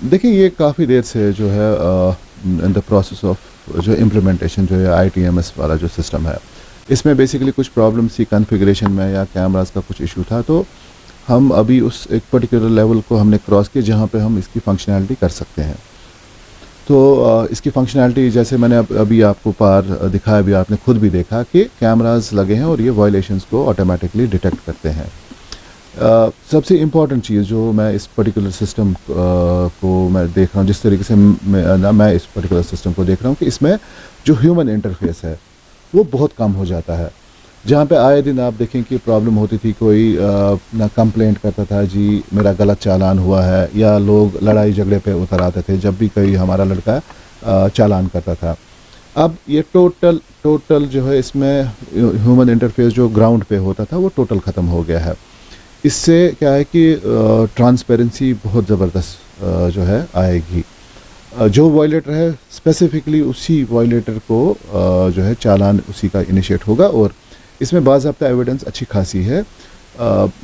देखिए ये काफ़ी देर से जो है इन द प्रोसेस ऑफ जो इम्प्लीमेंटेशन जो है आईटीएमएस वाला जो सिस्टम है, इसमें बेसिकली कुछ प्रॉब्लम थी कॉन्फ़िगरेशन में या कैमरास का कुछ इशू था। तो हम अभी उस एक पर्टिकुलर लेवल को हमने क्रॉस किया जहाँ पे हम इसकी फंक्शनैलिटी कर सकते हैं। तो इसकी फंक्शनैलिटी जैसे मैंने अभी आपको पार दिखाया, भी आपने खुद भी देखा कि कैमरास लगे हैं और ये वायलेशंस को ऑटोमेटिकली डिटेक्ट करते हैं। सबसे इम्पॉर्टेंट चीज़ जो मैं इस पर्टिकुलर सिस्टम को मैं देख रहा हूँ, जिस तरीके से मैं इस पर्टिकुलर सिस्टम को देख रहा हूँ कि इसमें जो ह्यूमन इंटरफेस है वो बहुत कम हो जाता है। जहाँ पे आए दिन आप देखें कि प्रॉब्लम होती थी, कोई ना कंप्लेंट करता था जी मेरा गलत चालान हुआ है, या लोग लड़ाई झगड़े पे उतर आते थे जब भी कोई हमारा लड़का चालान करता था। अब ये टोटल जो है इसमें ह्यूमन इंटरफेस जो ग्राउंड पे होता था वो टोटल ख़त्म हो गया है। इससे क्या है कि ट्रांसपेरेंसी बहुत ज़बरदस्त जो है आएगी। जो वायलेटर है स्पेसिफिकली उसी वायलेटर को जो है चालान उसी का इनिशिएट होगा, और इसमें बाज़ाब्ता एविडेंस अच्छी खासी है।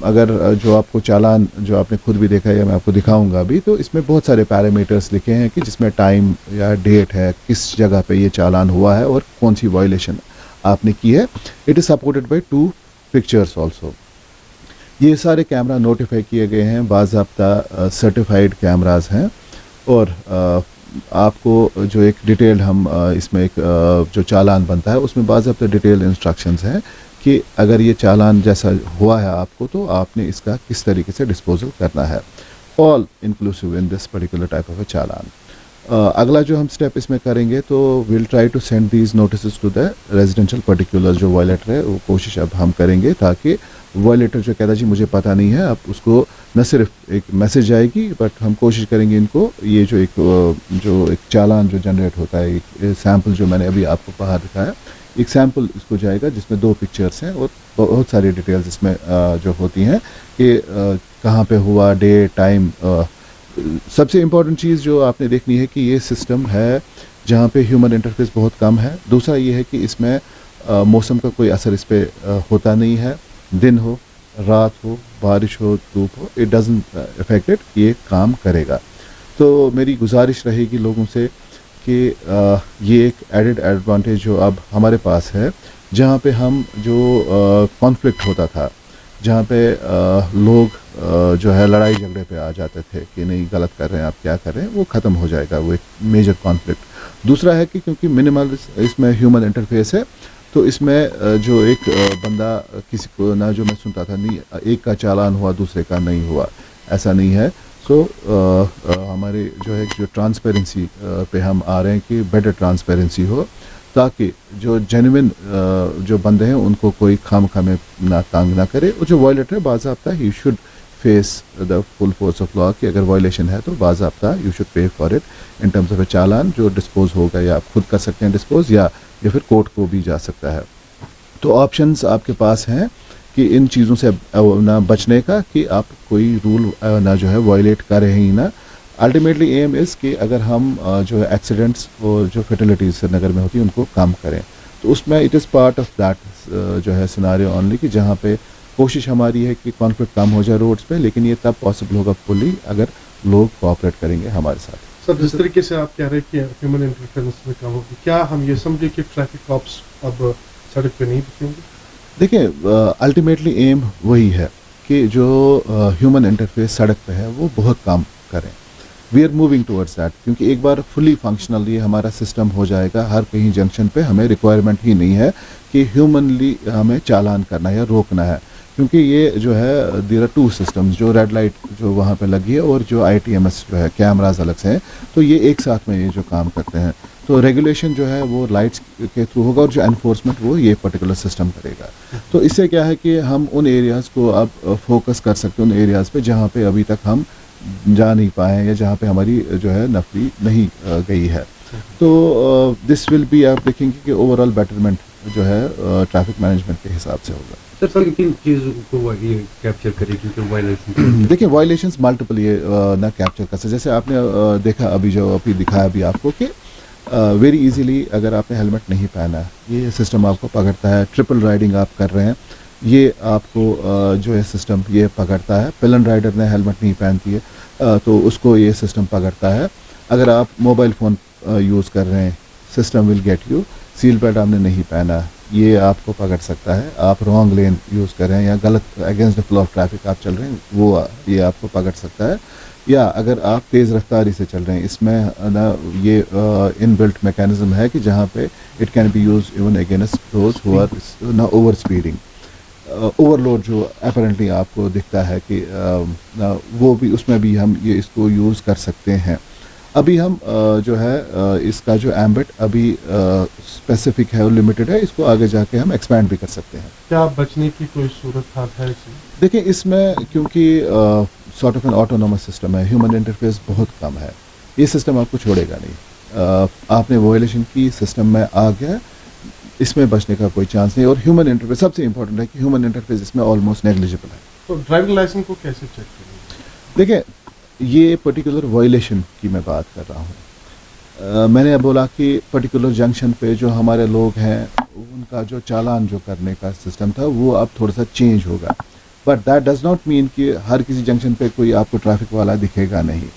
अगर जो आपको चालान जो आपने खुद भी देखा है या मैं आपको दिखाऊंगा अभी, तो इसमें बहुत सारे पैरामीटर्स लिखे हैं कि जिसमें टाइम या डेट है, किस जगह पे ये चालान हुआ है और कौन सी वायलेशन आपने की है। It is supported by 2 pictures also. ये सारे कैमरा नोटिफाई किए गए हैं, बाज़ाब्ता सर्टिफाइड कैमरास हैं, और आपको जो एक डिटेल्ड हम इसमें एक जो चालान बनता है उसमें बाज़ाब्ता डिटेल्ड इंस्ट्रक्शंस हैं कि अगर ये चालान जैसा हुआ है आपको तो आपने इसका किस तरीके से डिस्पोजल करना है, all inclusive in this particular type of a challan. अगला जो हम स्टेप इसमें करेंगे तो will try to send these notice to the residential particular जो वायलेटर है, वो कोशिश अब हम करेंगे ताकि वायलेटर जो कहता है जी मुझे पता नहीं है, अब उसको न सिर्फ एक मैसेज आएगी बट हम कोशिश करेंगे इनको ये जो एक चालान जो जनरेट होता है, एक सैम्पल जो मैंने अभी आपको बाहर दिखाया, एक सैम्पल इसको जाएगा जिसमें 2 पिक्चर्स हैं और बहुत सारी डिटेल्स इसमें जो होती हैं कि कहाँ पे हुआ, डे टाइम। सबसे इम्पॉर्टेंट चीज़ जो आपने देखनी है कि ये सिस्टम है जहाँ पे ह्यूमन इंटरफेस बहुत कम है। दूसरा ये है कि इसमें मौसम का कोई असर इस पर होता नहीं है, दिन हो रात हो बारिश हो धूप हो, इट डजंट अफेक्ट इट, ये काम करेगा। तो मेरी गुजारिश रहेगी लोगों से कि ये एक एडेड एडवांटेज जो अब हमारे पास है, जहाँ पे हम जो कॉन्फ्लिक्ट होता था, जहाँ पे लोग जो है लड़ाई झगड़े पे आ जाते थे कि नहीं गलत कर रहे हैं आप, क्या कर रहे हैं, वो ख़त्म हो जाएगा, वो एक मेजर कॉन्फ्लिक्ट। दूसरा है कि क्योंकि मिनिमल इसमें ह्यूमन इंटरफेस है, तो इसमें जो एक बंदा किसी को ना, जो मैं सुनता था नहीं एक का चालान हुआ दूसरे का नहीं हुआ, ऐसा नहीं है। सो हमारे जो है जो ट्रांसपेरेंसी पे हम आ रहे हैं कि बेटर ट्रांसपेरेंसी हो, ताकि जो जेन्युइन जो बंदे हैं उनको कोई खामखा में ना तंग ना करे, और जो वायलेटर है बाज़ाब्ता ही should face the full force of law, कि अगर वायलेशन है तो बाज़ाब्ता you should pay for it in terms of a challan जो डिस्पोज होगा, या आप खुद कर सकते हैं डिस्पोज, या फिर कोर्ट को भी जा सकता है। तो ऑप्शंस आपके पास हैं कि इन चीज़ों से ना बचने का, कि आप कोई रूल ना जो है वायलेट करें ही ना। अल्टीमेटली एम इज़ कि अगर हम जो है एक्सीडेंट्स और जो फर्टिलिटीज़ श्रीनगर में होती है उनको कम करें, तो उसमें it is part of that जो है सिनारियो ओनली, कि जहाँ पे कोशिश हमारी है कि कॉन्फ्लिक्ट कम हो जाए रोड्स पे, लेकिन ये तब पॉसिबल होगा फुली अगर लोग कोऑपरेट करेंगे हमारे साथ। सर जिस तरीके से आप कह रहे हैं कि ह्यूमन इंटरफेरेंस में कम होगी, क्या हम ये समझे कि ट्रैफिक कॉप्स अब सड़क पे नहीं दिखेंगे? देखिए अल्टीमेटली एम वही है कि जो ह्यूमन इंटरफेस सड़क पे है वो बहुत कम करें। We are moving towards that, क्योंकि एक बार फुली फंक्शनल ये हमारा सिस्टम हो जाएगा, हर कहीं जंक्शन पे हमें रिक्वायरमेंट ही नहीं है कि ह्यूमनली हमें चालान करना है या रोकना है, क्योंकि ये जो है देयर आर 2 सिस्टम्स, जो रेड लाइट जो वहाँ पे लगी है और जो आईटीएमएस जो है कैमराज अलग से हैं, तो ये एक साथ में ये जो काम करते हैं। तो रेगुलेशन जो है वो लाइट्स के थ्रू होगा और जो एनफोर्समेंट वो ये पर्टिकुलर सिस्टम करेगा। तो इससे क्या है कि हम उन एरियाज़ को अब फोकस कर सकते हैं, उन एरियाज़ पे जहाँ पे अभी तक हम जा नहीं पाए हैं या जहाँ पे हमारी जो है नफरी नहीं गई है। तो दिस विल बी, आप देखेंगे कि ओवरऑल बेटरमेंट जो है ट्रैफिक मैनेजमेंट के हिसाब से होगा। सर किन चीज़ों को ये कैप्चर करेगी कि वायलेशन? देखिए वायलेशंस मल्टीपल ये ना कैप्चर कर सकते, जैसे आपने देखा अभी जो अभी दिखाया भी आपको कि वेरी इजीली अगर आपने हेलमेट नहीं पहना, ये सिस्टम आपको पकड़ता है। ट्रिपल राइडिंग आप कर रहे हैं, ये आपको जो है सिस्टम ये पकड़ता है। पिलन राइडर ने हेलमेट नहीं पहनती है तो उसको ये सिस्टम पकड़ता है। अगर आप मोबाइल फ़ोन यूज़ कर रहे हैं, system will get you. Seal belt आपने नहीं पहना, ये आपको पकड़ सकता है। आप रॉन्ग लेन यूज़ कर रहे हैं या गलत against the flow of traffic आप चल रहे हैं, वो ये आपको पकड़ सकता है। या अगर आप तेज़ रफ्तारी से चल रहे हैं, इसमें ना ये इनबिल्ट मैकेनिज्म है कि जहाँ पे it can be use even against those who are ना ओवर स्पीडिंग। ओवरलोड जो अपेरेंटली आपको दिखता है कि वो भी, उसमें भी हम ये इसको यूज़ कर सकते हैं। अभी हम जो है इसका जो एम्बिट अभी स्पेसिफिक है और लिमिटेड है, इसको आगे जाके हम एक्सपैंड भी कर सकते हैं। क्या बचने की कोई सूरत हाल है इसमें? देखिए इसमें क्योंकि sort of N autonomous system है, ह्यूमन इंटरफेस बहुत कम है, ये सिस्टम आपको छोड़ेगा नहीं। आपने वोलेशन की, सिस्टम में आ गया, इसमें बचने का कोई चांस नहीं। और ह्यूमन इंटरफेस सबसे इंपॉर्टेंट है कि ह्यूमन इंटरफेस इसमें ऑलमोस्ट नेग्लिजिबल है। तो ड्राइविंग लाइसेंस को कैसे चेक करेंगे? देखिए ये पर्टिकुलर वॉयलेशन की मैं बात कर रहा हूँ। मैंने बोला कि पर्टिकुलर जंक्शन पे जो हमारे लोग हैं उनका जो चालान जो करने का सिस्टम था वो अब थोड़ा सा चेंज होगा, but that does not mean कि हर किसी जंक्शन पे कोई आपको ट्रैफिक वाला दिखेगा नहीं।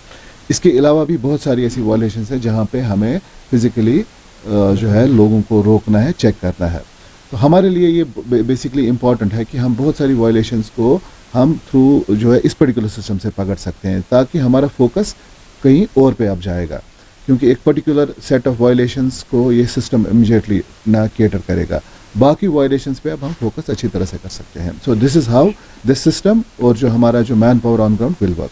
इसके अलावा भी बहुत सारी ऐसी वॉयलेशंस है जहाँ पे हमें फिज़िकली जो है लोगों को रोकना है, चेक करना है। तो हमारे लिए ये बेसिकली इम्पॉर्टेंट है कि हम बहुत सारी वायलेशंस को हम थ्रू जो है इस पर्टिकुलर सिस्टम से पकड़ सकते हैं, ताकि हमारा फोकस कहीं और पे अब जाएगा। क्योंकि एक पर्टिकुलर सेट ऑफ वायलेशंस को ये सिस्टम इमीडिएटली ना केटर करेगा, बाकी वायलेशंस पे अब हम फोकस अच्छी तरह से कर सकते हैं। So this is how this system और जो हमारा जो man power on ground will work.